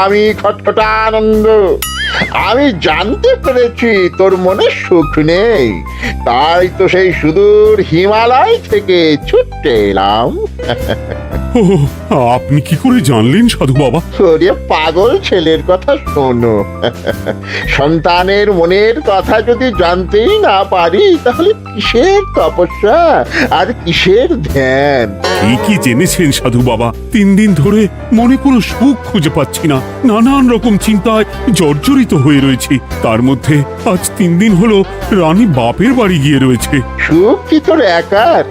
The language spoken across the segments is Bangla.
আমি খটখটানন্দ। আমি জানতে পেরেছি তোর মনে সুখ নেই, তাই তো সেই সুদূর হিমালয় থেকে ছুটে এলাম। ও, আপনি কি করে জানলেন সাধু বাবা? ওরে পাগল ছেলের কথা শোনো। সন্তানের মনের কথা যদি জানতেই না পারি, তাহলে কিসের তপস্যা আর কিসের ধ্যান? ঠিকই জেনেছেন সাধু বাবা। 3 দিন ধরে মনে কোনো সুখ খুঁজে পাচ্ছি না, নানান রকম চিন্তায় জর্জরিত হয়ে রয়েছি। তার মধ্যে আজ 3 দিন হলো রানী বাপের বাড়ি গিয়ে রয়েছে। সুখ কি তোর একার?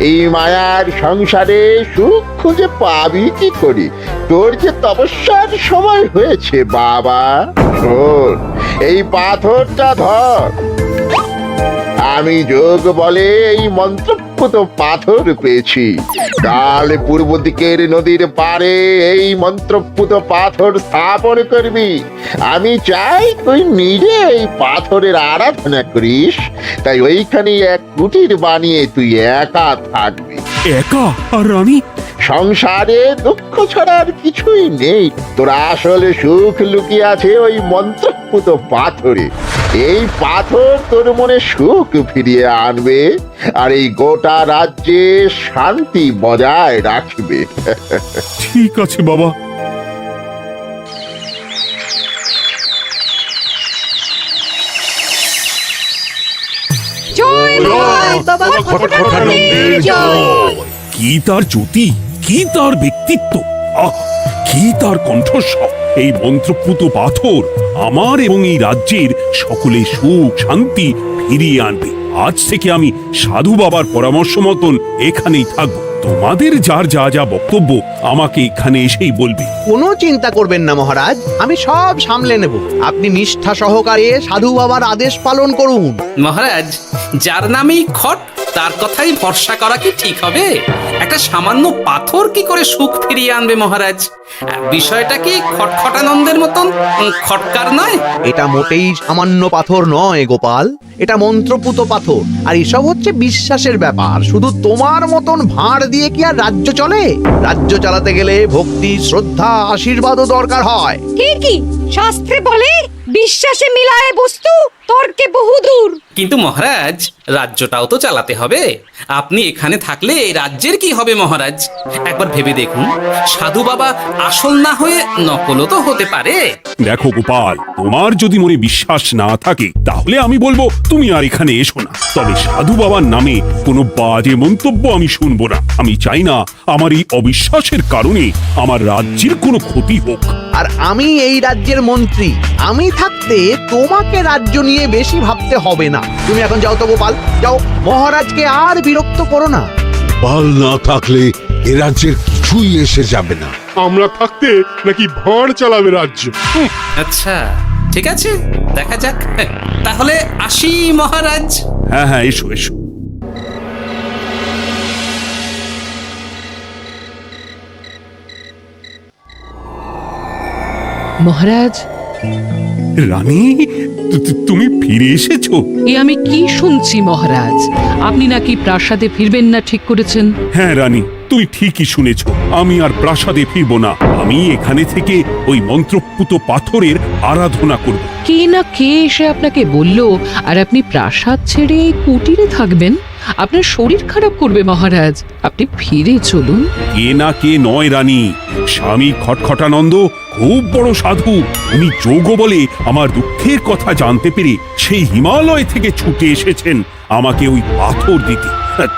এই মায়ার সংসারে সুখ খুঁজে পাবি কি করি? তোর যে তপস্যার সময় হয়েছে বাবা। শোন, এই পাথরটা ধর। আমি যোগ বলে এই মন্ত্রপুত পাথর পেয়েছি। কাল পূর্ব দিকের নদীর পাড়ে এই মন্ত্রপুত পাথর স্থাপন করবি। আমি চাই তুই নিজে এই পাথরের আরাধনা করিস। তাই ওইখানে এক কুটির বানিয়ে তুই একা থাকবি। একা? আর রানী? সংসারে দুঃখ ছাড়া আর কিছুই নেই। তোর আসলে সুখ লুকিয়ে আছে ওই মন্ত্রপুত পাথরে। এই পাথর তোর মনে সুখ ফিরিয়ে আনবে আর এই গোটা রাজ্যে শান্তি বজায় রাখবে। ঠিক আছে বাবা। জয় বাবা খটখটানন্দের জয়। কি তার জ্যোতি, কি তার ব্যক্তিত্ব, আহ, কি তার কণ্ঠস্বর! এই মন্ত্রপুত পাথর আমার এবং এই রাজ্যের সকলে সুখ শান্তি ফিরিয়ে আনবে। আজ থেকে আমি সাধু বাবার পরামর্শ মতন এখানেই থাকবো। তোমাদের যার যা যা বক্তব্য আমাকে এখানে এসেই বলবে। কোনো চিন্তা করবেন না মহারাজ, আমি সব সামলে নেব। আপনি নিষ্ঠা সহকারে সাধু বাবার আদেশ পালন করুন। মহারাজ, যার নামেই খট তার কথাই ভরসা করা কি ঠিক হবে? একটা সামান্য পাথর কি করে সুখ ফিরিয়ে আনবে মহারাজ? বিষয়টা কি খটখটানন্দের মতন খটকার নয়? এটা মোটেই সামান্য পাথর নয় গোপাল, এটা মন্ত্রপুত পাথর। আর এসব হচ্ছে বিশ্বাসের ব্যাপার। শুধু তোমার মতন ভাঁড় দিয়ে কি আর রাজ্য চলে? রাজ্য চালাতে গেলে ভক্তি, শ্রদ্ধা, আশীর্বাদও দরকার হয়। ঠিকই, শাস্ত্রে বলে বিশ্বাসে মিলায় বস্তু, তর্কে বহুদূর। কিন্তু মহারাজ, রাজ্যটাও তো চালাতে হবে। আপনি এখানে থাকলে এই রাজ্যের কি হবে মহারাজ? একবার ভেবে দেখুন, সাধু বাবা আসল না হয়ে নকলও তো হতে পারে। দেখো গোপাল, তোমার যদি মনে বিশ্বাস না থাকে তাহলে আমি বলবো তুমি আর এখানে এসো না। তবে সাধু বাবার নামে কোনো বাজে মন্তব্য আমি শুনবো না। আমি চাই না আমার এই অবিশ্বাসের কারণে আমার রাজ্যের কোনো ক্ষতি হোক। আর আমি এই রাজ্যের মন্ত্রী, আমি থাকতে তোমাকে রাজ্য নিয়ে বেশি ভাবতে হবে না। তুমি এখন যাও তো গোপাল, যাও। মহারাজকে আর বিরক্ত করো না। পাল না থাকলে এ রাজ্যের কিছুই এসে যাবে না। আমরা থাকতে নাকি ভাঁড় চালাবে রাজ্য? আচ্ছা, ঠিক আছে, দেখা যাক। তাহলে আসি মহারাজ। হ্যাঁ হ্যাঁ, এসো এসো। মহারাজ, রানী, তুমি ফিরে এসেছো? এ আমি কি শুনছি মহারাজ? আপনি নাকি প্রাসাদে ফিরবেন না ঠিক করেছেন? হ্যাঁ রানী, তুমি ঠিকই শুনেছ। আমি আর প্রাসাদে ফিরবো না। আমি এখানে থেকে ওই মন্ত্রপুত পাথরের আরাধনা করব। কে না কে এসে আপনাকে বলল আর আপনি প্রাসাদ ছেড়ে এই কুটিরে থাকবেন? আপনার শরীর খারাপ করবে মহারাজ, আপনি ফিরে চলুন। কে না কে নয় রানী, স্বামী খটখটানন্দ খুব বড় সাধু। উনি যোগ বলে আমার দুঃখের কথা জানতে পেরে সেই হিমালয় থেকে ছুটে এসেছেন আমাকে ওই পাথর দিতে।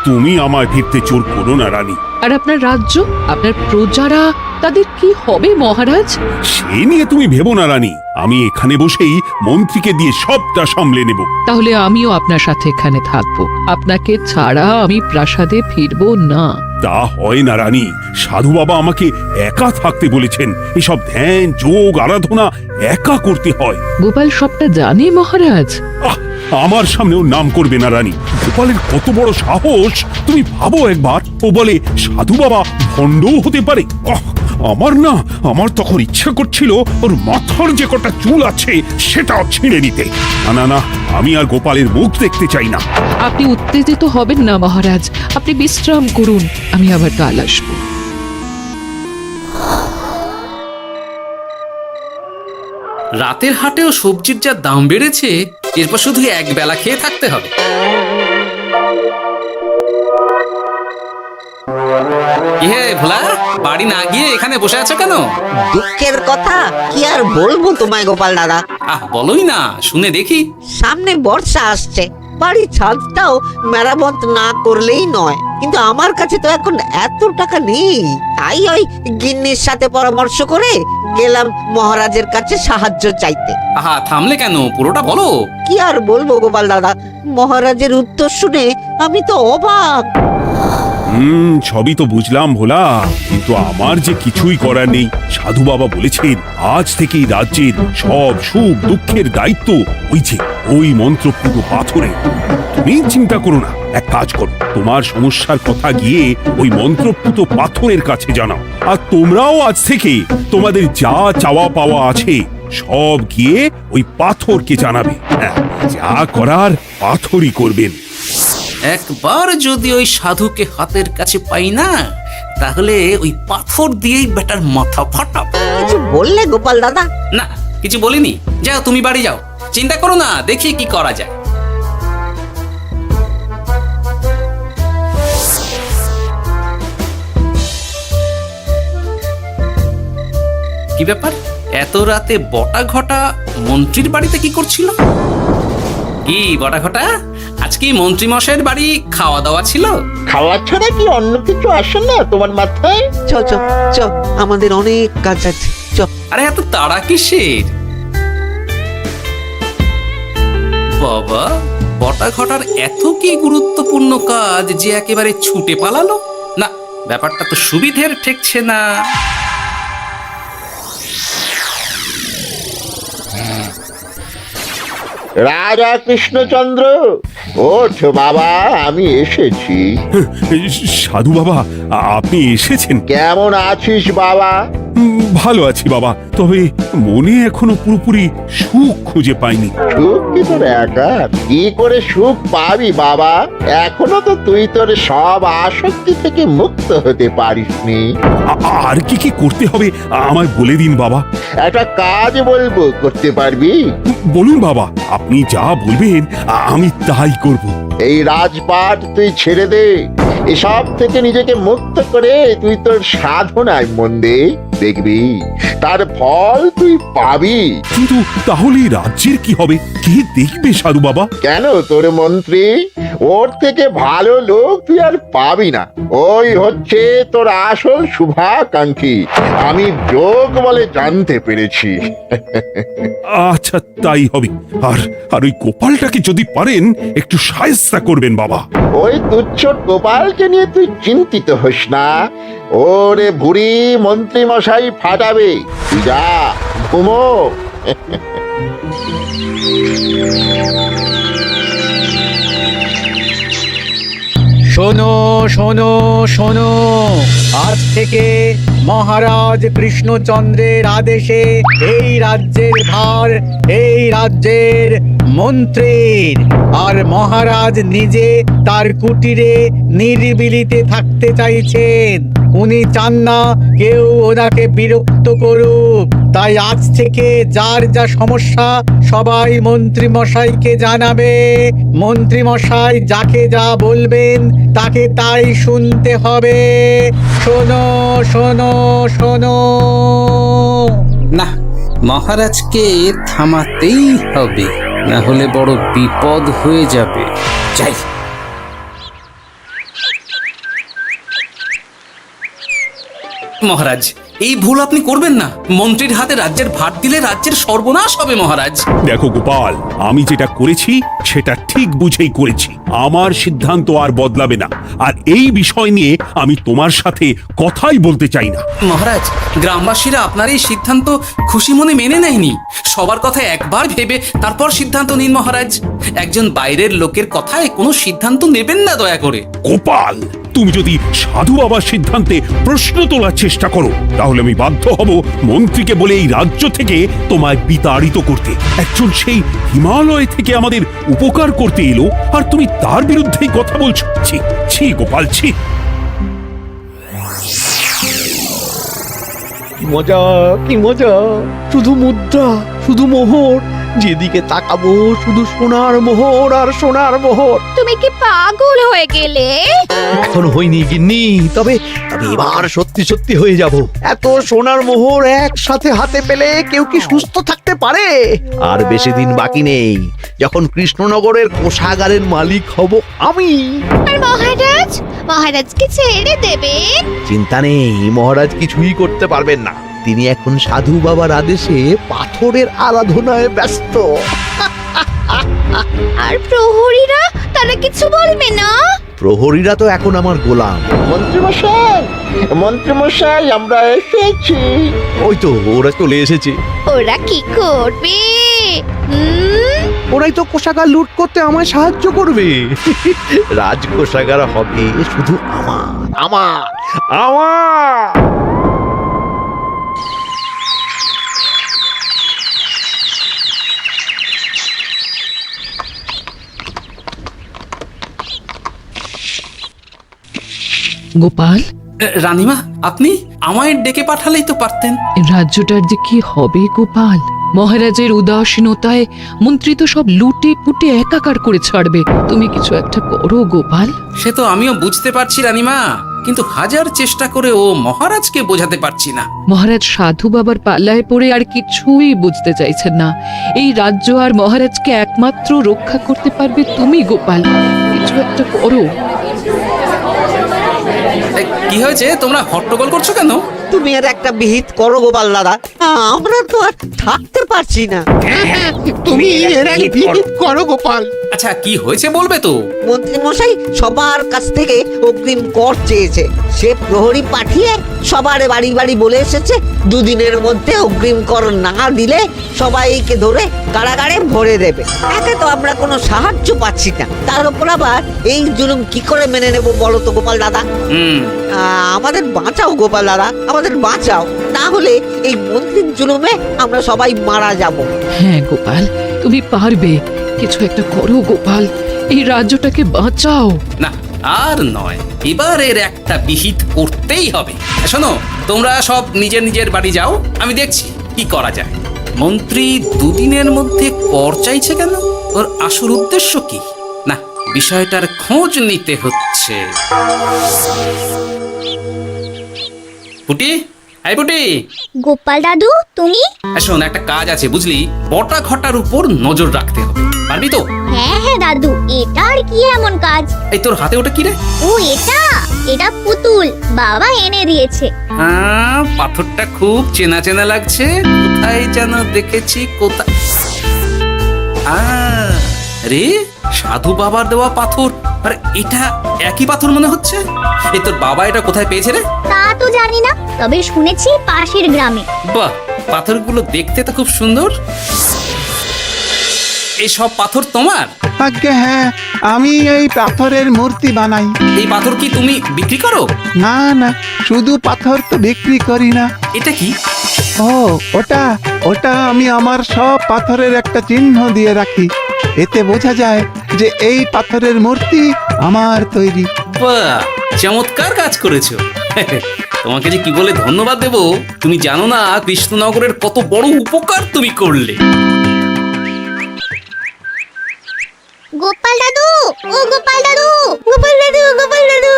তুমি আমায় ফিরতে জোর করো না রানী। আর আপনার রাজ্য, আপনার প্রজারা, তাদের কি হবে মহারাজ? সে নিয়ে তুমি ভেবো না রানী, আমি এখানে বসেই মন্ত্রীকে দিয়ে সবটা সামলে নেব। তাহলে আমিও আপনার সাথে এখানে থাকবো। আপনাকে ছাড়া আমি প্রাসাদে ফিরবো না। তা হয় না রানী, সাধু বাবা আমাকে একা থাকতে বলেছেন। এসব ধ্যান যোগ আরাধনা একা করতে হয়। গোপাল সবটা জানে মহারাজ। আহ, আমার সামনেও নাম করবে না রানী। গোপালের কত বড় সাহস তুমি ভাবো একবার। ও বলে সাধু বাবা ভণ্ডও হতে পারে। আমার তখন ইচ্ছা করছিল ওর মাথার যে কটা চুল আছে সেটাও ছিঁড়ে নিতে। না না, আমি আর গোপালের মুখ দেখতে চাই না। আপনি উত্তেজিত হবেন না মহারাজ, আপনি বিশ্রাম করুন, আমি আবার কাল আসবো। রাতের হাটেও সবজির যা দাম বেড়েছে, এরপর শুধু এক বেলা খেয়ে থাকতে হবে। কি হে ভোলা, বাড়ি না গিয়ে এখানে বসে আছো কেন? দুঃখের কথা কি আর বলবো তোমায় গোপাল দাদা। বলোই না, শুনে দেখি। সামনে বর্ষা আসছে, বাড়ির ছাদটাও মেরামত না করলেই নয়। কিন্তু আমার কাছে তো এখন এত টাকা নেই, তাই ওই গিন্নির সাথে পরামর্শ করে গেলাম মহারাজের কাছে সাহায্য চাইতে। থামলে কেন, পুরোটা বলো। কি আর বলবো গোপাল দাদা, মহারাজের উত্তর শুনে আমি তো অবাক। সবই তো বুঝলাম ভোলা, কিন্তু আমার যে কিছুই করার নেই। সাধু বাবা বলেছেন আজ থেকেই রাজ্যের সব সুখ দুঃখের দায়িত্ব ওই মন্ত্রপুত পাথরে। তুমি চিন্তা করো না, এক কাজ করো, তোমার সমস্যার কথা গিয়ে ওই মন্ত্রপুত পাথরের কাছে জানাও। আর তোমরাও আজ থেকে তোমাদের যা চাওয়া পাওয়া আছে সব গিয়ে ওই পাথরকে জানাবে। হ্যাঁ, যা করার পাথরই করবেন। একবার যদি ওই সাধুকে হাতের কাছে পাই না, তাহলে ওই পাথর দিয়েই বেটার মাথা ফাটাব। কিছু বললে গোপাল দাদা? না, কিছু বলিনি। যাও, তুমি বাড়ি যাও, চিন্তা করো না, দেখি কি করা যায়। কি ব্যাপার, এত রাতে বটা ঘটা মন্ত্রীর বাড়িতে কি করছিল? কি বটা ঘটা, আজকে মন্ত্রী মশাইয়ের বাড়ি খাওয়া দাওয়া ছিল? খাওয়া ছাড়া কি অন্য কিছু আসে না তোমার মাথায়? চ চ চ, আমাদের অনেক কাজ আছে, চ। আরে এত তাড়া কিসের? বাবা, বটা ঘটার এত কি গুরুত্বপূর্ণ কাজ যে একেবারে ছুটে পালালো? না, ব্যাপারটা তো সুবিধের ঠেকছে না। রাজা কৃষ্ণচন্দ্র, ওঠ বাবা, আমি এসেছি। সাধু বাবা, আপনি এসেছেন? কেমন আছিস বাবা? ভালো আছি বাবা, তবে মনে এখনো পুরোপুরি সুখ খুঁজে পাইনি। সুখ কি তোর একার? কি করে সুখ পাবি বাবা? এখনো তো তুই তোর সব আসক্তি থেকে মুক্ত হতে পারিসনি। আর কি কি করতে হবে আমায় বলে দিন বাবা। একটা কাজ বলবো, করতে পারবি? বলুন বাবা, আপনি যা বলবেন আমি তাই করব। এই রাজপাট তুই ছেড়ে দে, এসব থেকে নিজেকে মুক্ত করে তুই তোর সাধনায় মন দে, দেখবি তার ফল তুই পাবি। কিন্তু তাহলে রাজ্যের কি হবে? কে দেখবে সাধু বাবা? কেন, তোর মন্ত্রী? ওর থেকে ভালো লোক তুই আর পাবি না। ওই হচ্ছে তোর আসল শুভাকাঙ্ক্ষী, আমি যোগ বলে জানতে পেরেছি। আচ্ছা, তাই হবে। আর আর ওই গোপালটাকে যদি পারেন একটু সাহায্য করবেন বাবা। ওই তুচ্ছ গোপালকে নিয়ে তুই চিন্তিত হোস না, ওরে বুড়ি মন্ত্রী মশাই ফাটাবে। তুই যা, ঘুমো। শোনো শোনো শোনো, আজ থেকে মহারাজ কৃষ্ণচন্দ্রের আদেশে এই রাজ্যের ভার এই রাজ্যের মন্ত্রীর। আর মহারাজ নিজে তার কুটিরে নিরিবিলিতে থাকতে চাইছেন। উনি চান না কেউ ওনাকে বিরক্ত করুক। তাই আজ থেকে যার যা সমস্যা সবাই মন্ত্রী মশাইকে জানাবে। মন্ত্রী মশাই যাকে যা বলবেন তাকে তাই শুনতে হবে। শোনো শোনো শোনো। না, মহারাজকে থামাতেই হবে, না হলে বড় বিপদ হয়ে যাবে। যাই। মহারাজ, এই ভুল আপনি করবেন না। মন্ত্রীর হাতে রাজ্যের ভার দিলে রাজ্যের সর্বনাশ হবে মহারাজ। দেখো গোপাল, আমি যেটা করেছি সেটা ঠিক বুঝেই করেছি। আমার সিদ্ধান্ত আর বদলাবে না। আর এই বিষয় নিয়ে আমি তোমার সাথে কথাই বলতে চাই না। মহারাজ, গ্রামবাসীরা আপনার এই সিদ্ধান্ত খুশি মনে মেনে নেয়নি। সবার কথা একবার ভেবে তারপর সিদ্ধান্ত নিন মহারাজ। একজন বাইরের লোকের কথায় কোনো সিদ্ধান্ত নেবেন না দয়া করে। গোপাল, তুমি যদি সাধু বাবার সিদ্ধান্তে প্রশ্ন তোলার চেষ্টা করো তাহলে আমি বাধ্য হব মন্ত্রীকে বলে এই রাজ্য থেকে তোমায় বিতাড়িত করতে। একজন সেই হিমালয় থেকে আমাদের উপকার করতে এলো আর তুমি তার বিরুদ্ধেই কথা বলছো। ছি ছি গোপাল, ছি। কি মজা, কি মজা! শুধু মুদ্রা, শুধু মোহর, যেদিকে তাকাবো শুধু সোনার মোহর আর সোনার মোহর। তুমি কি পাগল হয়ে গেলে? এখন হইনি গিন্নি, তবে তবে এবার সত্যি সত্যি হয়ে যাব। এত সোনার মোহর একসাথে হাতে পেলে কেউ কি সুস্থ থাকতে পারে? আর বেশি দিন বাকি নেই যখন কৃষ্ণনগরের কোষাগারের মালিক হব আমি। আর মহারাজকে ছেড়ে দেবেন? চিন্তা নেই, মহারাজ কিছুই করতে পারবেন না। তিনি এখন সাধু বাবার আদেশে পাথরের আরাধনায় ব্যস্ত। আর প্রহরীরা, তারা কিছু বলবে না? প্রহরীরা তো এখন আমার গোলাম। মন্ত্রীমশাই আমরা এসেছি। ওই তো ওরা চলে এসেছে। ওরা কি করবে? ওরাই তো কোষাগার লুট করতে আমায় সাহায্য করবে। রাজকোষাগার হবে শুধু আমার, আমার, আমার। গোপাল, রানীমা, আপনি আমায় ডেকে পাঠালেই তো পারতেন। রাজ্যটার যে কি হবে গোপাল? মহারাজের উদাসীনতায় মন্ত্রী তো সব লুটে পুটে একাকার করে ছাড়বে। তুমি কিছু একটা করো গোপাল। সে তো আমিও বুঝতে পারছি রানীমা, কিন্তু হাজার চেষ্টা করে ও মহারাজকে বোঝাতে পারছি না। মহারাজ সাধু বাবার পাল্লায় পড়ে আর কিছুই বুঝতে চাইছেন না। এই রাজ্য আর মহারাজকে একমাত্র রক্ষা করতে পারবে তুমি গোপাল। কিছু একটা করো। কি হয়েছে, তোমরা হট্টগোল করছো কেন? তুমি আর একটা বিহিত করো গোপাল দাদা, আমরা তো আর থাকতে পারছি না। তুমি এর এক বিহিত করো গোপাল। আচ্ছা, কি হয়েছে বলবে তো? মন্ত্রী মশাই সবার কাছ থেকে অগ্রিম কর চেয়েছে। সে প্রহরী পাঠিয়ে সবার বাড়ি বাড়ি বলে এসেছে দুদিনের মধ্যে অগ্রিম কর না দিলে সবাইকে ধরে কারাগারে ভরে দেবে। একে তো আমরা কোনো সাহায্য পাচ্ছি না, তার উপর আবার এই জুলুম কি করে মেনে নেব বলো তো গোপাল দাদা? আমাদের বাঁচাও গোপাল দাদা, আমাদের বাঁচাও, না হলে এই মন্ত্রীর জুলুমে আমরা সবাই মারা যাব। হ্যাঁ গোপাল, তুমি পারবে। কিছু একটা করো গোপাল, এই রাজ্যটাকে বাঁচাও। না, আর নয়, এবার এর একটা বিহিত করতেই হবে। শোনো, তোমরা সব নিজের নিজের বাড়ি যাও, আমি দেখছি কি করা যায়। মন্ত্রী দুদিনের মধ্যে কর চাইছে কেন? ওর আসল উদ্দেশ্য কি? না, বিষয়টার খোঁজ নিতে হচ্ছে। পুটি, আই পুটি। গোপাল দাদু, তুমি? শোন, একটা কাজ আছে বুঝলি, বটা ঘটার উপর নজর রাখতে হবে। পারবি তো? হ্যাঁ হ্যাঁ দাদু, এটা আর কি এমন কাজ? এই তোর হাতে ওটা কি রে? ও এটা পুতুল, বাবা এনে দিয়েছে। পাথরটা খুব চেনা চেনা লাগছে, কোথায় যেন দেখেছি। কোথায়? রে, সাধু বাবার দেওয়া পাথর। আর এটা একই পাথর মনে হচ্ছে। এই তোর বাবা এটা কোথায় পেয়েছে রে? তা তো জানি না, তবে শুনেছি পাশের গ্রামে। বাহ, পাথরগুলো দেখতে তো খুব সুন্দর। এই সব পাথর তোমার? আজ্ঞে হ্যাঁ, আমি এই পাথরের মূর্তি বানাই। এই পাথর কি তুমি বিক্রি করো? না না, শুধু পাথর তো বিক্রি করি না। এটা কি? ও, ওটা আমি আমার সব পাথরের একটা চিহ্ন দিয়ে রাখি। এতে বোঝা যায় যে এই পাথরের মূর্তি আমার তৈরি। বাহ, চমৎকার কাজ করেছো। তোমাকে যে কি বলে ধন্যবাদ দেব তুমি জানো না। কৃষ্ণনগরের কত বড় উপকার তুমি করলে। গোপাল দাদু, ও গোপাল দাদু, গোপাল দাদু, গোপাল দাদু।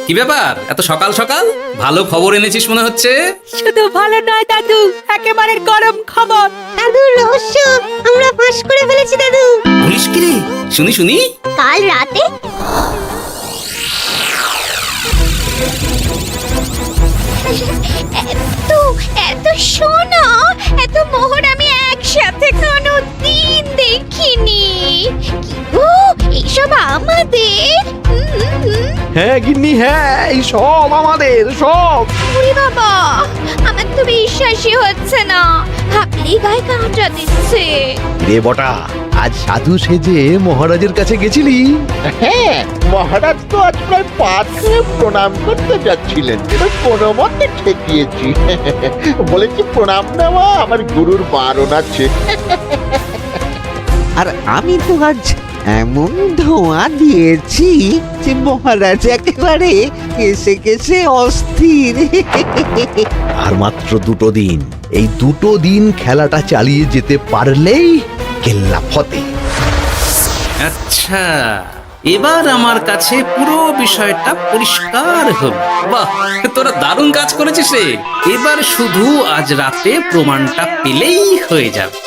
কি ব্যাপার, এত সকাল সকাল? ভালো খবর এনেছিস মনে হচ্ছে। শুধু ভালো নয় দাদু, একেবারে গরম খবর। দাদু, রহস্য আমরা ফাঁস করে ফেলেছি দাদু। বলিস কি রে? শুনি শুনি। কাল রাতে এত সোনা, এত মোহর আমি একসাথে কোনো দিন দেখিনি। এইসব আমাদের? হ্যাঁ গিন্নি, হ্যাঁ, এই সব আমাদের, সব। ওরে বাবা, আমার তো বিশ্বাসই হচ্ছে না, ভাবলেই গায়ে কাঁটা দিচ্ছে। রে বটা, আজ সাধু সেজে মহারাজের কাছে গেছিলি? হ্যাঁ, মহারাজ তো আজ প্রায় পাথরে প্রণাম করতে যাচ্ছিলেন, কোনো মতে ঠেকিয়েছি। বলেছি প্রণাম নেওয়া আমার গুরুর বারণ আছে। আর আমি তো আজ এমন ধোঁয়া দিয়েছি যে মহারাজ একেবারে কেসে কেসে অস্থির। আর মাত্র 2 দিন, এই 2 দিন খেলাটা চালিয়ে যেতে পারলেই কেল্লা ফতে। আচ্ছা, এবার আমার কাছে পুরো বিষয়টা পরিষ্কার হলো। বাহ, তোরা দারুণ কাজ করেছিস রে। এবার শুধু আজ রাতে প্রমাণটা পেলেই হয়ে যাবে।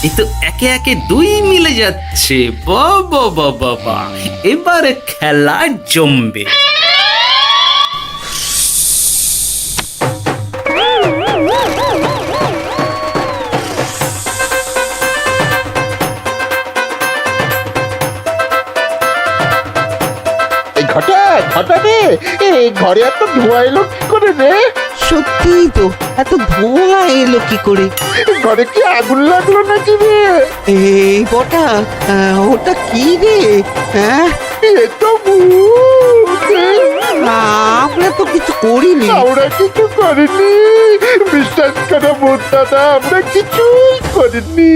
এই তো একে একে 2 মিলে যাচ্ছে। বাবা বাবা বাবা, এবার খেলা জমবে। এই ঘটা ঘটা রে, এই ঘরে এত ধোঁয়া এলো কি করে রে? সত্যি তো, এত ধোঁয়া এলো কি করে? ঘরে কি আগুন লাগলো নাকি রে? এই বটা, ওটা কি রে? হ্যাঁ, এ তো ভূত। আমরা তো কিছু করিনি। আমরা কিছু করিনি, বিশ্বাস করো ভূত দাদা, আমরা কিছুই করিনি।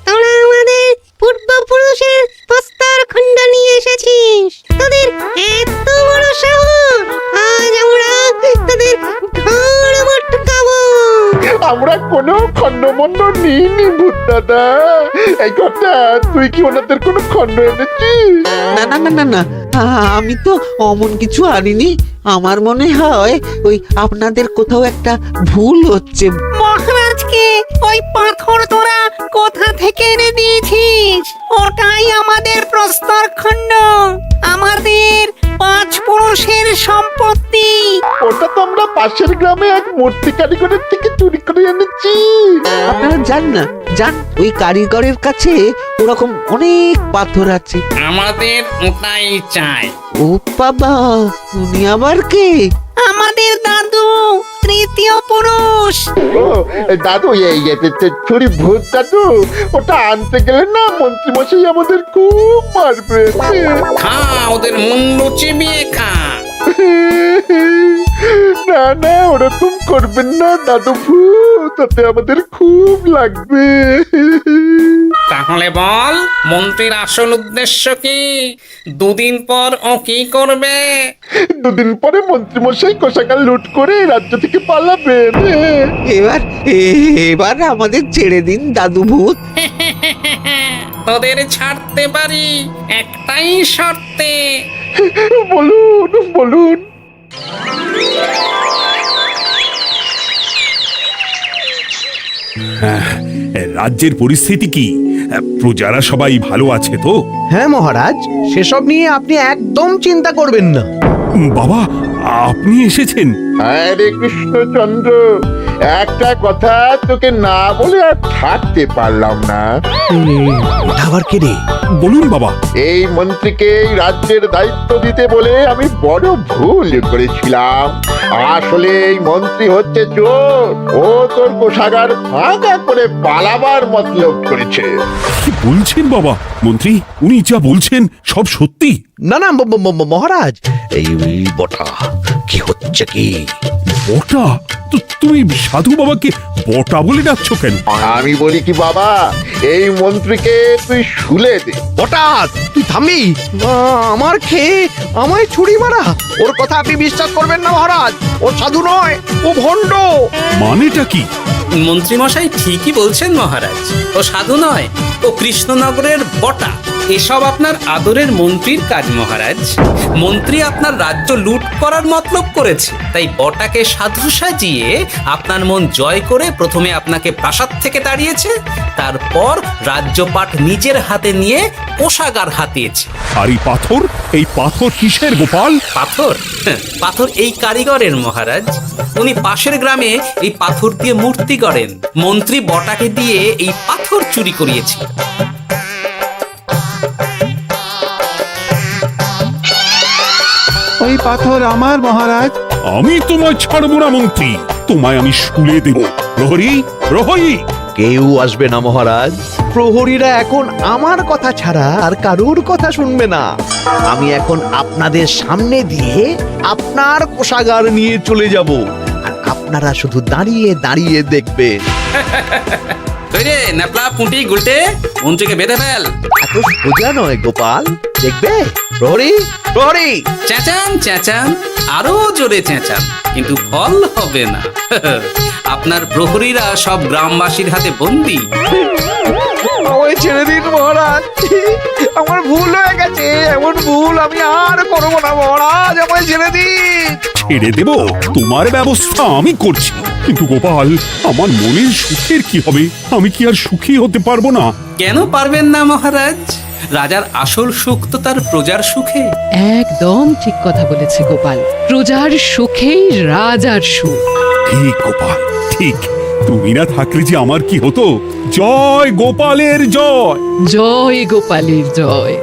তোরা আমাদের পূর্বপুরুষের প্রস্তর খণ্ড নিয়ে এসেছিস। তোদের এত বড় সাহস, আজ আমরা তোদের ঘর মটকাবো। আমরা কোনো খণ্ডমণ্ড নিইনি ভূত দাদা। এই কথা, তুই কি ওনাদের কোনো খণ্ড এনেছিস? না না না না না, আমি তো অমন কিছু আনিনি। আমার মনে হয় ওই আপনাদের কোথাও একটা ভুল হচ্ছে। মহারাজকে ওই পাথর তোরা কোথা থেকে এনে দিয়েছিস? ওটাই আমাদের প্রস্তর খণ্ড, আমাদের 5 পুরুষের সম্পত্তি। ওটা তো আমরা পাশের গ্রামে এক মূর্তি কারিগরের থেকে চুরি করে এনেছি। আপনারা যান না, যান, ওই কারিগরের কাছে ওরকম অনেক পাথর আছে। আমাদের ওটাই চাই। ও বাবা, উনি আবার কে? আমাদের দাদু, 3য় পুরুষ। ও দাদু, এই চুরি ভূত দাদু, ওটা আনতে গেলে না মন্ত্রী মশাই আমাদের খুব মারবে। খা, ওদের মুন্ডু চিবিয়ে খা। না না, ওরকম করবেন না দাদু ভূত, তাতে আমাদের খুব লাগবে। তাহলে বল, মন্ত্রীর আসল উদ্দেশ্য কি? 2 দিন পর ও কি করবে? 2 দিন পরে মন্ত্রী মশাই কোষাগার লুট করে রাজ্য থেকে পালাবেন। এবার এবার আমাদের ছেড়ে দিন দাদু ভূত। তোদের ছাড়তে পারি একটাই শর্তে। বলুন বলুন। রাজ্যের পরিস্থিতি কি? প্রজারা সবাই ভালো আছে তো? হ্যাঁ মহারাজ, সেসব নিয়ে আপনি একদম চিন্তা করবেন না। বাবা, আপনি এসেছেন? আরে কৃষ্ণচন্দ্র, একটা কথা তোকে না বলে আর থাকতে পারলাম না। এটা আবার কে রে? বলুন বাবা। এই মন্ত্রীকে এই রাজ্যের দায়িত্ব দিতে বলে আমি বড় ভুল করেছিলাম। আসলে এই মন্ত্রী হচ্ছে চোর। ও তোর কোষাগার ফাঁকা করে পালাবার মতলব করেছে। কি বলছেন বাবা? মন্ত্রী, উনি যা বলছেন সব সত্যি? না না মহারাজ, এই বটা কি হচ্ছে কি? বটা? তো তুমি সাধু বাবাকে বটা বলে ডাকছো কেন? আমি বলি কি বাবা, এই মন্ত্রীকে তুই শুলে দে। বটা, তুই থামবি? আমার খেয়ে আমায় ছুরি মারা? ওর কথা আপনি বিশ্বাস করবেন না মহারাজ। ও সাধু নয়, ও ভণ্ড। মানেটা কি? মন্ত্রী মশাই ঠিকই বলছেন মহারাজ। ও সাধু নয়, ও কৃষ্ণনগরের বটা। এসব আপনার আদরের মন্ত্রীর কাজ মহারাজ। মন্ত্রী আপনার রাজ্য লুট করার মতলব করেছে, তাই বটাকে সাধু সাজিয়ে আপনার মন জয় করে প্রথমে আপনাকে প্রাসাদ থেকে তাড়িয়েছে, তারপর রাজ্যপাট নিজের হাতে নিয়ে কোষাগার হাতিয়েছে। আর এই পাথর? এই পাথর কিসের গোপাল? পাথর? পাথর এই কারিগরের মহারাজ। উনি পাশের গ্রামে এই পাথর দিয়ে মূর্তি গড়েন। মন্ত্রী বটাকে দিয়ে এই পাথর চুরি করিয়েছে। ওই পাথর আমার মহারাজ। আমি তোমায় ছাড়বো না মন্ত্রী। তোমায় আমি শুলে দেব। প্রহরী, প্রহরী! কেউ আসবে না মহারাজ। প্রহরীরা এখন আমার কথা ছাড়া আর কারোর কথা শুনবে না। আমি এখন আপনাদের সামনে দিয়ে আপনার কোষাগার নিয়ে চলে যাব, আর আপনারা শুধু দাঁড়িয়ে দাঁড়িয়ে দেখবেন। কই রে ন্যাপলা পুঁটি গুলটে, মন্ত্রীকে বেঁধে ফেল। এত সোজা নয় গোপাল, দেখবে? প্রহরী, প্রহরী! চেঁচান চেঁচান, আরো জোরে চেঁচান, কিন্তু ফল হবে না। আপনার প্রহরীরা সব গ্রামবাসীর হাতে বন্দী। আমায় ছেড়ে দিন মহারাজ, আমার ভুল হয়ে গেছে। এমন ভুল আমি আর করবো না মহারাজ, আমায় ছেড়ে দিন। ছেড়ে দেব, তোমার ব্যবস্থা আমি করছি। কিন্তু গোপাল, আমার মনের সুখের কি হবে? আমি কি আর সুখী হতে পারবো না? কেন পারবেন না মহারাজ? রাজার আসল সুখ তো তার প্রজার সুখে। একদম ঠিক কথা বলেছে গোপাল। প্রজার সুখেই রাজার সুখ। ঠিক গোপাল, ঠিক। তুমি না থাকলে যে আমার কি হতো? জয় গোপালের জয়! জয় গোপালের জয়।